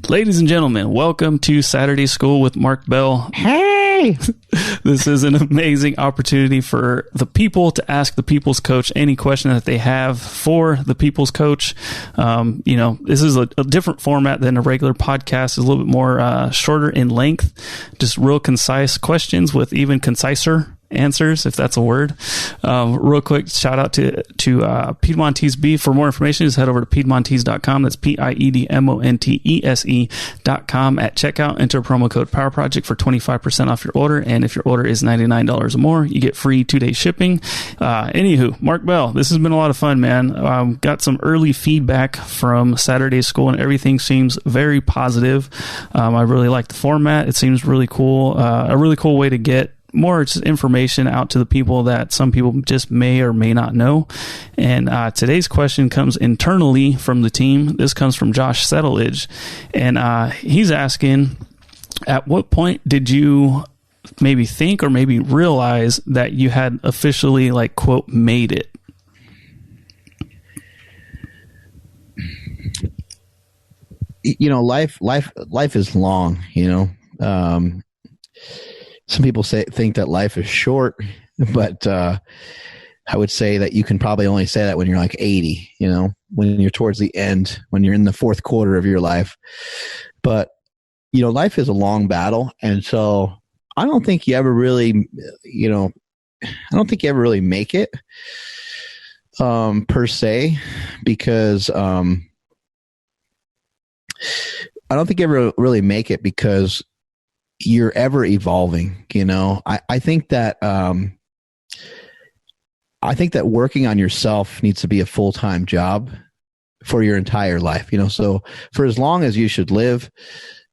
Ladies and gentlemen, welcome to Saturday School with Mark Bell. Hey! This is an amazing opportunity for the people to ask the People's Coach any question that they have for the People's Coach. This is a different format than a regular podcast. It's a little bit more shorter in length, just real concise questions with even conciser answers, if that's a word. Real quick shout out to Piedmontese Beef. For more information, just head over to Piedmontese.com. That's PIEDMONTESE.com. At checkout, enter promo code Power Project for 25% off your order. And if your order is $99 or more, you get free 2-day shipping. Anywho, Mark Bell, this has been a lot of fun, man. Got some early feedback from Saturday School and everything seems very positive. I really like the format. It seems really cool. A really cool way to get more just information out to the people that some people just may or may not know. And today's question comes internally from the team. This comes from Josh Settlage. And he's asking, at what point did you maybe think or maybe realize that you had officially, like, quote, made it? You know, life is long, you know. Some people think that life is short, but I would say that you can probably only say that when you're like 80, you know, when you're towards the end, when you're in the fourth quarter of your life. But, you know, life is a long battle. And so I don't think you ever really, make it per se, because I don't think you ever really make it because you're ever evolving, you know. I think that working on yourself needs to be a full-time job for your entire life, you know. So for as long as you should live,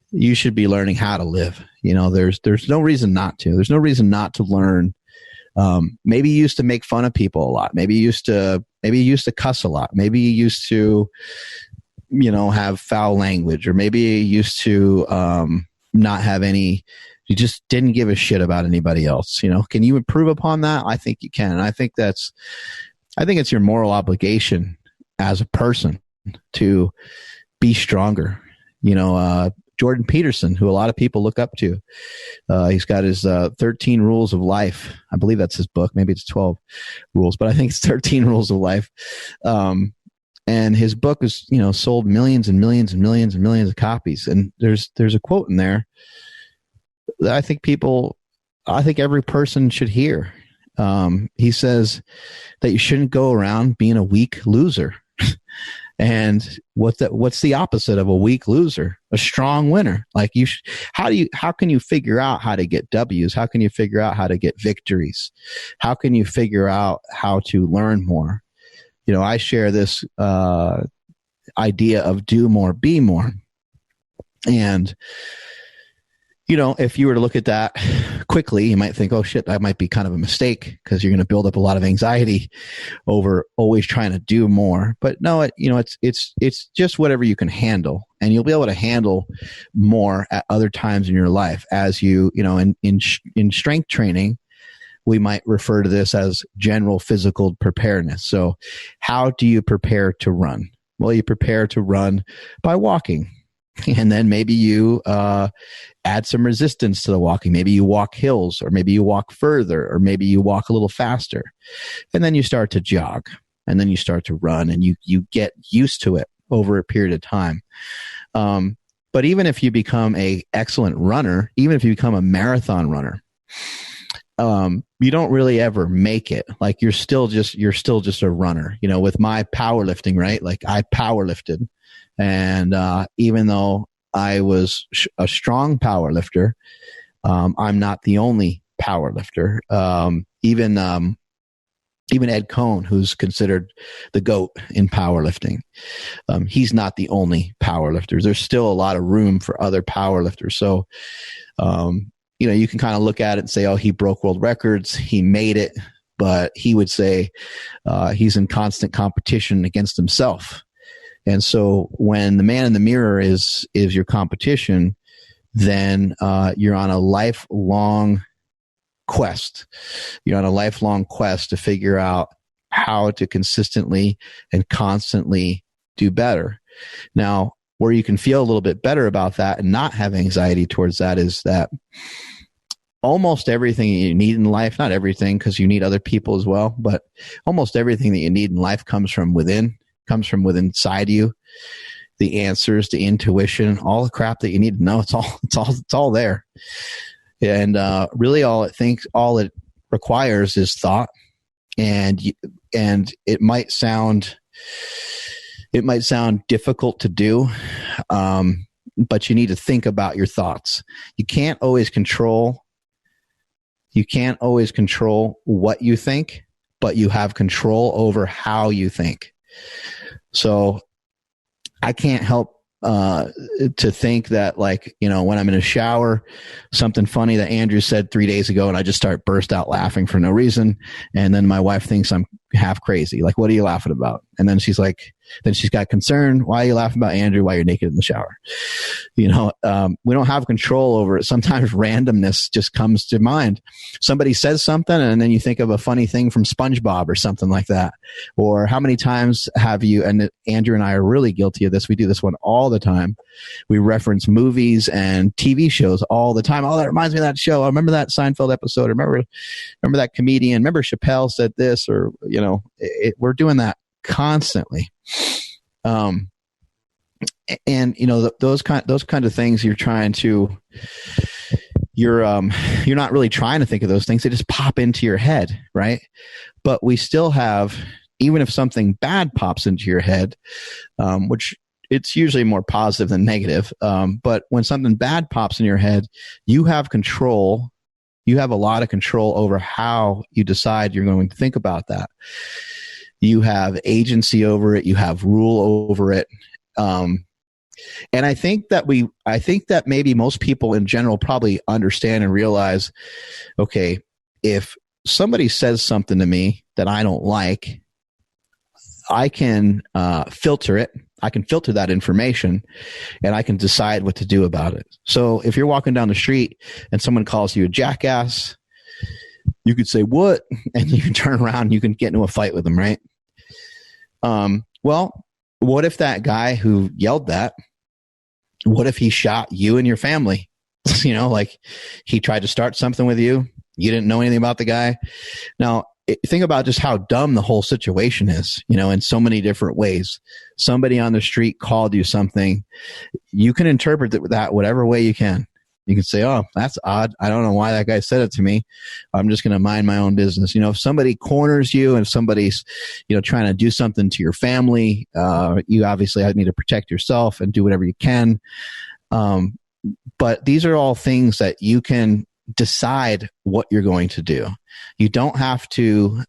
you should be learning how to live. You know, there's no reason not to. There's no reason not to learn. Maybe you used to make fun of people a lot. Maybe you used to cuss a lot. Maybe you used to, you know, have foul language, or maybe you used to not have any, you just didn't give a shit about anybody else. You know, can you improve upon that? I think you can. I think it's your moral obligation as a person to be stronger. You know, Jordan Peterson, who a lot of people look up to, he's got his 13 rules of life. I believe that's his book. Maybe it's 12 rules, but I think it's 13 rules of life. And his book is, you know, sold millions and millions and millions and millions of copies. And there's a quote in there that I think every person should hear. He says that you shouldn't go around being a weak loser. And what's the opposite of a weak loser? A strong winner. Like, how can you figure out how to get W's? How can you figure out how to get victories? How can you figure out how to learn more? You know, I share this idea of do more, be more. And, you know, if you were to look at that quickly, you might think, oh shit, that might be kind of a mistake, because you're going to build up a lot of anxiety over always trying to do more. But no, it's just whatever you can handle, and you'll be able to handle more at other times in your life. As you know, in strength training, we might refer to this as general physical preparedness. So how do you prepare to run? Well, you prepare to run by walking. And then maybe you add some resistance to the walking. Maybe you walk hills, or maybe you walk further, or maybe you walk a little faster. And then you start to jog, and then you start to run, and you get used to it over a period of time. But even if you become an excellent runner, even if you become a marathon runner, you don't really ever make it. Like, you're still just a runner. You know, with my powerlifting, right? Like, I powerlifted, and even though I was a strong powerlifter, I'm not the only powerlifter. Even Ed Cohn, who's considered the GOAT in powerlifting, he's not the only powerlifter. There's still a lot of room for other powerlifters. So, you know, you can kind of look at it and say, oh, he broke world records, he made it, but he would say he's in constant competition against himself. And so when the man in the mirror is your competition, then you're on a lifelong quest. You're on a lifelong quest to figure out how to consistently and constantly do better. Now, where you can feel a little bit better about that and not have anxiety towards that is that almost everything you need in life, not everything because you need other people as well, but almost everything that you need in life comes from within, comes from within inside you. The answers, the intuition, all the crap that you need to know, it's all there. And really all it requires is thought. And it might sound difficult to do, but you need to think about your thoughts. You can't always control what you think, but you have control over how you think. So I can't help to think that, like, you know, when I'm in a shower, something funny that Andrew said 3 days ago, and I just burst out laughing for no reason. And then my wife thinks I'm half crazy. Like, what are you laughing about? And then she's got concern. Why are you laughing about Andrew while you're naked in the shower? You know, we don't have control over it. Sometimes randomness just comes to mind. Somebody says something and then you think of a funny thing from SpongeBob or something like that. Or how many times have you, and Andrew and I are really guilty of this. We do this one all the time. We reference movies and TV shows all the time. Oh, that reminds me of that show. I remember that Seinfeld episode. Remember that comedian. Remember Chappelle said this, or, you know, we're doing that constantly. And you know, those kind of things you're not really trying to think of those things. They just pop into your head, right? But we still have, even if something bad pops into your head, which it's usually more positive than negative. But when something bad pops in your head, you have control. You have a lot of control over how you decide you're going to think about that. You have agency over it. You have rule over it. And I think that maybe most people in general probably understand and realize, okay, if somebody says something to me that I don't like, I can filter it. I can filter that information and I can decide what to do about it. So if you're walking down the street and someone calls you a jackass, you could say, what? And you can turn around and you can get into a fight with them, right? Well, what if that guy who yelled that, what if he shot you and your family? You know, like he tried to start something with you. You didn't know anything about the guy. Now, think about just how dumb the whole situation is, you know, in so many different ways. Somebody on the street called you something. You can interpret that whatever way you can. You can say, oh, that's odd. I don't know why that guy said it to me. I'm just going to mind my own business. You know, if somebody corners you and somebody's, you know, trying to do something to your family, you obviously need to protect yourself and do whatever you can. But these are all things that you can decide what you're going to do. You don't have to,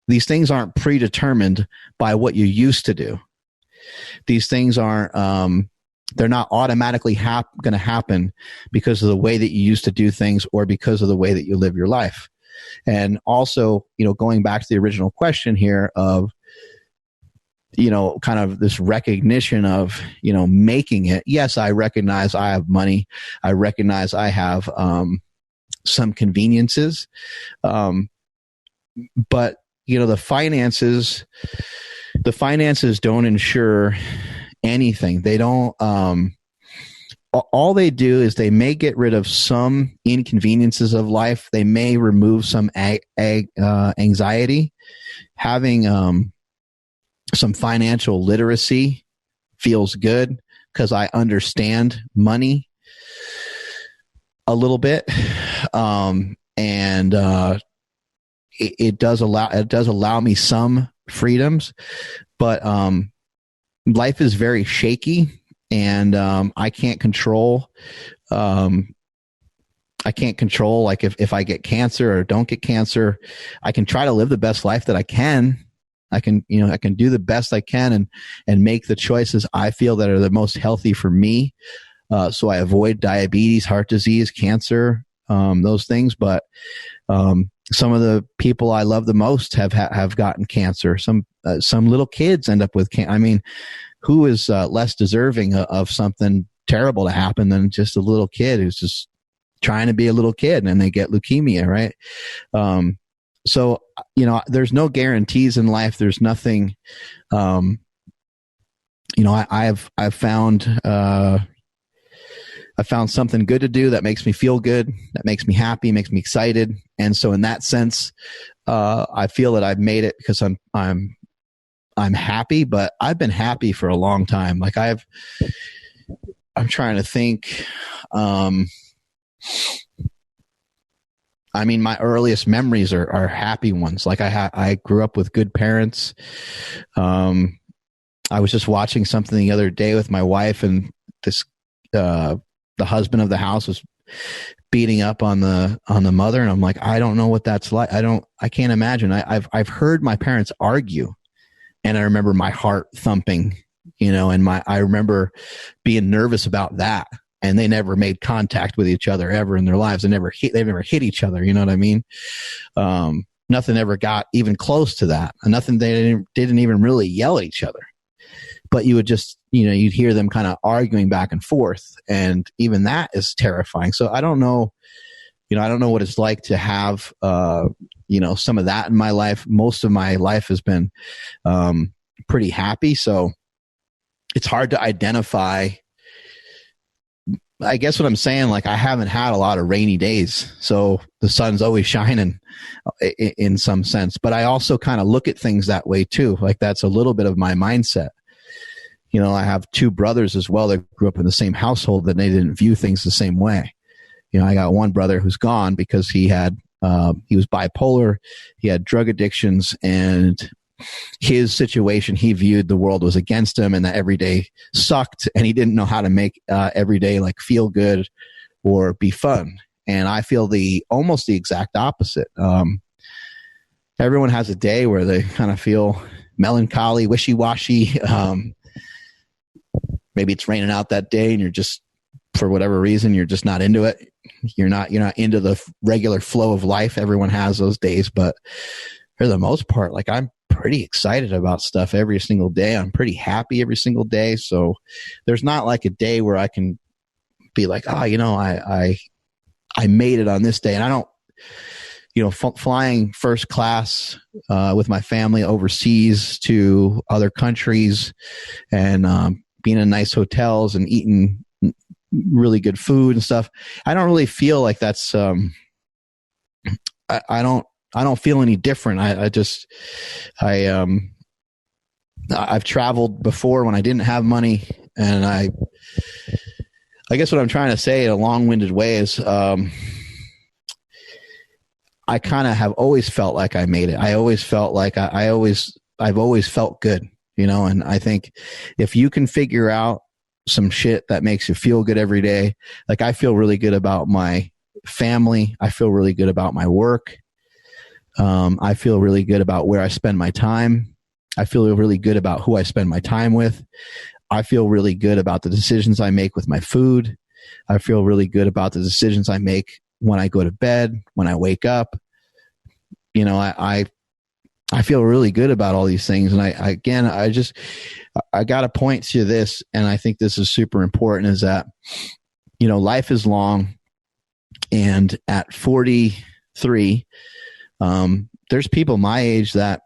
these things aren't predetermined by what you used to do. These things aren't, they're not automatically going to happen because of the way that you used to do things or because of the way that you live your life. And also, you know, going back to the original question here of, you know, kind of this recognition of, you know, making it. Yes, I recognize I have money. I recognize I have some conveniences. But, you know, the finances don't ensure anything. They don't, all they do is they may get rid of some inconveniences of life. They may remove some anxiety. Having some financial literacy feels good because I understand money a little bit. It does allow me some freedoms, but life is very shaky, and I can't control. Like if I get cancer or don't get cancer. I can try to live the best life that I can. I can do the best I can and make the choices I feel that are the most healthy for me. So I avoid diabetes, heart disease, cancer, those things. But some of the people I love the most have gotten cancer. Some little kids end up with cancer. I mean, who is less deserving of something terrible to happen than just a little kid who's just trying to be a little kid and they get leukemia, right? So, you know, there's no guarantees in life. There's nothing, I've found, I found something good to do that makes me feel good, that makes me happy, makes me excited. And so in that sense, I feel that I've made it because I'm happy, but I've been happy for a long time. Like I'm trying to think, my earliest memories are happy ones. Like I grew up with good parents. I was just watching something the other day with my wife, and this, the husband of the house was beating up on the mother. And I'm like, I don't know what that's like. I can't imagine. I've heard my parents argue, and I remember my heart thumping, and I remember being nervous about that. And they never made contact with each other ever in their lives. They've never hit each other. You know what I mean? Nothing ever got even close to that. And nothing, they didn't even really yell at each other. But you would just, you'd hear them kind of arguing back and forth. And even that is terrifying. So I don't know, I don't know what it's like to have, some of that in my life. Most of my life has been pretty happy. So it's hard to identify. I guess what I'm saying, like, I haven't had a lot of rainy days, so the sun's always shining in some sense. But I also kind of look at things that way too. Like, that's a little bit of my mindset. I have two brothers as well that grew up in the same household, that they didn't view things the same way. I got one brother who's gone because he was bipolar, he had drug addictions, and his situation, he viewed the world was against him and that every day sucked, and he didn't know how to make every day like feel good or be fun. And I feel almost the exact opposite. Everyone has a day where they kind of feel melancholy, wishy-washy. Maybe it's raining out that day and you're just, for whatever reason, you're just not into it. You're not into the regular flow of life. Everyone has those days, but for the most part, like, I'm pretty excited about stuff every single day. I'm pretty happy every single day. So there's not like a day where I can be like, I made it on this day. And I don't, flying first class with my family overseas to other countries, and being in nice hotels and eating really good food and stuff. I don't really feel like that's, I don't feel any different. I've traveled before when I didn't have money, and I guess what I'm trying to say in a long-winded way is, I kind of have always felt like I made it. I always felt like I've always felt good, and I think if you can figure out some shit that makes you feel good every day, like, I feel really good about my family. I feel really good about my work. I feel really good about where I spend my time. I feel really good about who I spend my time with. I feel really good about the decisions I make with my food. I feel really good about the decisions I make when I go to bed, when I wake up. I feel really good about all these things. And I got to point to this, and I think this is super important, is that, life is long. And at 43, there's people my age that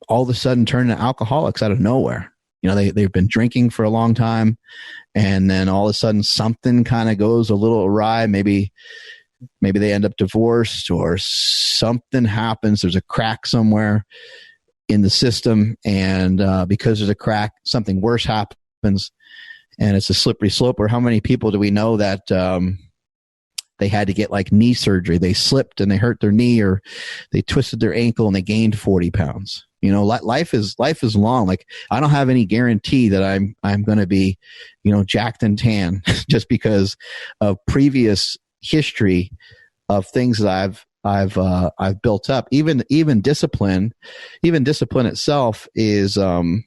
all of a sudden turn into alcoholics out of nowhere. They've been drinking for a long time, and then all of a sudden something kind of goes a little awry. Maybe they end up divorced, or something happens. There's a crack somewhere in the system, and because there's a crack, something worse happens, and it's a slippery slope. Or how many people do we know that they had to get like knee surgery? They slipped and they hurt their knee, or they twisted their ankle and they gained 40 pounds. Life is long. Like, I don't have any guarantee that I'm going to be, jacked and tan just because of previous history of things that I've built up. Even discipline itself is kind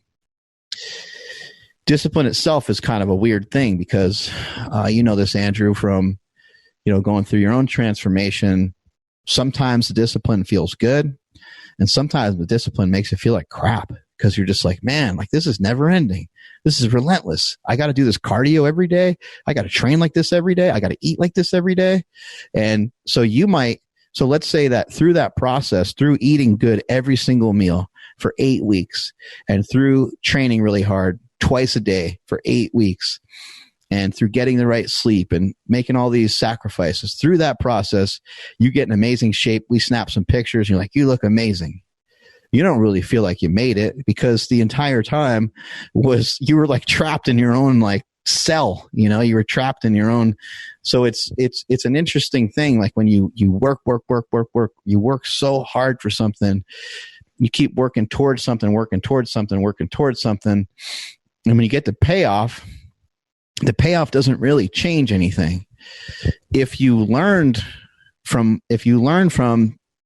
of a weird thing, because this, Andrew, from going through your own transformation. Sometimes the discipline feels good, and sometimes the discipline makes it feel like crap, because you're just like, man, like, this is never ending. This is relentless. I got to do this cardio every day. I got to train like this every day. I got to eat like this every day. And so let's say that through that process, through eating good every single meal for 8 weeks, and through training really hard twice a day for 8 weeks, and through getting the right sleep and making all these sacrifices, through that process, you get in amazing shape. We snap some pictures and you're like, you look amazing. You don't really feel like you made it, because the entire time you were like trapped in your own like cell, you were trapped in your own. So it's an interesting thing. Like when you work, you work so hard for something, you keep working towards something. And when you get the payoff doesn't really change anything. If you learned from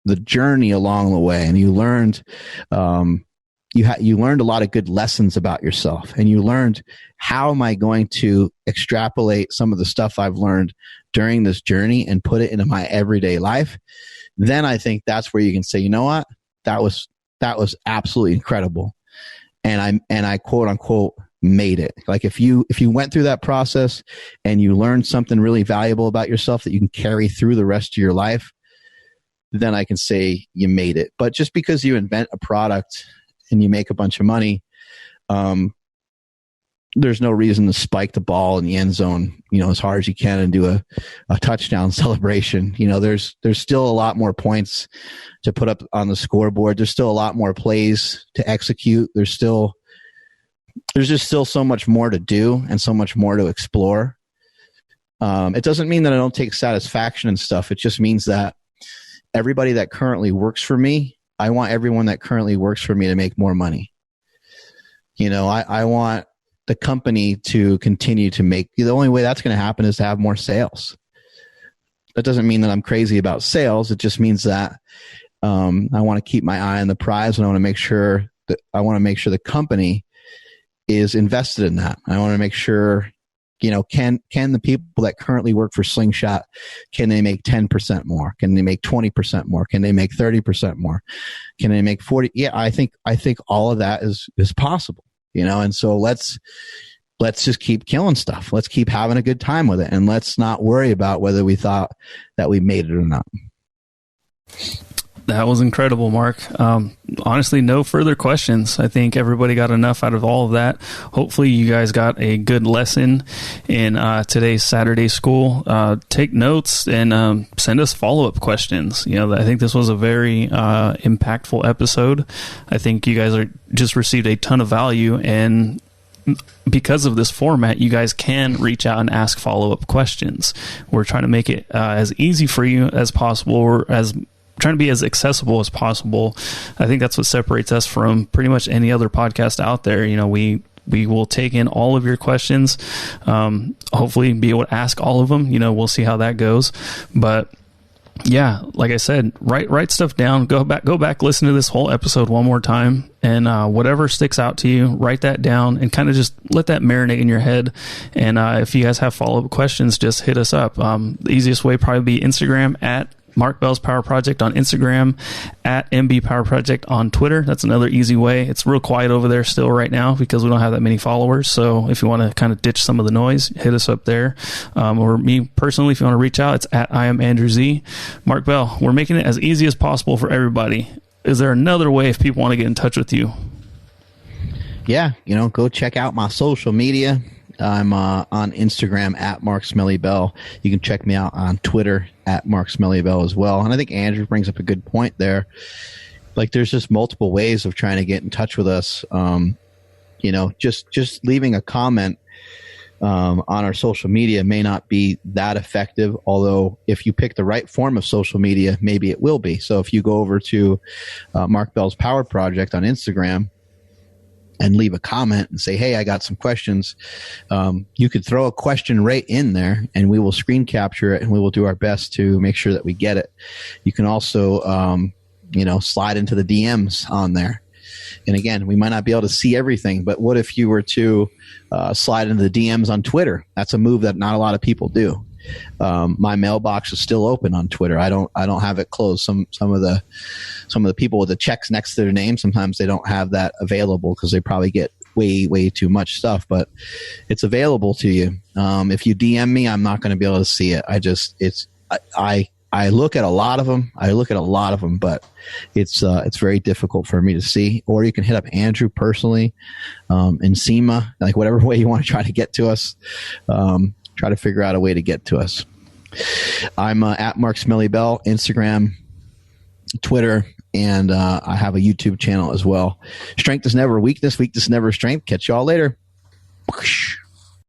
the journey along the way, and you learned, you learned a lot of good lessons about yourself, and you learned, how am I going to extrapolate some of the stuff I've learned during this journey and put it into my everyday life? Then I think that's where you can say, you know what, that was absolutely incredible. And I quote unquote made it. Like if you went through that process and you learned something really valuable about yourself that you can carry through the rest of your life, then I can say you made it. But just because you invent a product and you make a bunch of money, there's no reason to spike the ball in the end zone, as hard as you can and do a touchdown celebration. There's still a lot more points to put up on the scoreboard. There's still a lot more plays to execute. There's just still so much more to do and so much more to explore. It doesn't mean that I don't take satisfaction and stuff. It just means that everybody that currently works for me, I want everyone that currently works for me to make more money. I want the company to continue to make. The only way that's going to happen is to have more sales. That doesn't mean that I'm crazy about sales. It just means that I want to keep my eye on the prize, and I want to make sure the company is invested in that. I want to make sure, can the people that currently work for Slingshot, can they make 10% more? Can they make 20% more? Can they make 30% more? Can they make 40? Yeah, I think all of that is possible, and so let's just keep killing stuff. Let's keep having a good time with it. And let's not worry about whether we thought that we made it or not. That was incredible, Mark. Honestly, no further questions. I think everybody got enough out of all of that. Hopefully you guys got a good lesson in today's Saturday school. Take notes and send us follow-up questions. I think this was a very impactful episode. I think you guys just received a ton of value, and because of this format, you guys can reach out and ask follow-up questions. We're trying to make it as easy for you as possible, or trying to be as accessible as possible. I think that's what separates us from pretty much any other podcast out there. We will take in all of your questions, hopefully be able to ask all of them. We'll see how that goes. But yeah, like I said, write stuff down, go back, listen to this whole episode one more time, and whatever sticks out to you, write that down and kind of just let that marinate in your head. And if you guys have follow-up questions, just hit us up. The easiest way probably be Instagram at Mark Bell's Power Project on Instagram, at MB Power Project on Twitter. That's another easy way. It's real quiet over there still right now because we don't have that many followers. So if you want to kind of ditch some of the noise, hit us up there. Or me personally, if you want to reach out, it's at I am Andrew Z. Mark Bell, we're making it as easy as possible for everybody. Is there another way if people want to get in touch with you? Yeah, go check out my social media. I'm on Instagram at Mark Smelly Bell. You can check me out on Twitter at Mark Smelly Bell as well. And I think Andrew brings up a good point there. Like, there's just multiple ways of trying to get in touch with us. Just leaving a comment on our social media may not be that effective. Although if you pick the right form of social media, maybe it will be. So if you go over to Mark Bell's Power Project on Instagram and leave a comment and say, hey, I got some questions. You could throw a question right in there and we will screen capture it and we will do our best to make sure that we get it. You can also, slide into the DMs on there. And again, we might not be able to see everything, but what if you were to slide into the DMs on Twitter? That's a move that not a lot of people do. My mailbox is still open on Twitter. I don't have it closed. Some of the people with the checks next to their name, sometimes they don't have that available because they probably get way too much stuff, but it's available to you. If you DM me, I'm not going to be able to see it. I look at a lot of them. But it's very difficult for me to see. Or you can hit up Andrew personally, Nsima, like whatever way you want to try to get to us. Try to figure out a way to get to us. I'm at Mark Smelly Bell, Instagram, Twitter, and I have a YouTube channel as well. Strength is never weakness. Weakness is never strength. Catch y'all later. Whoosh.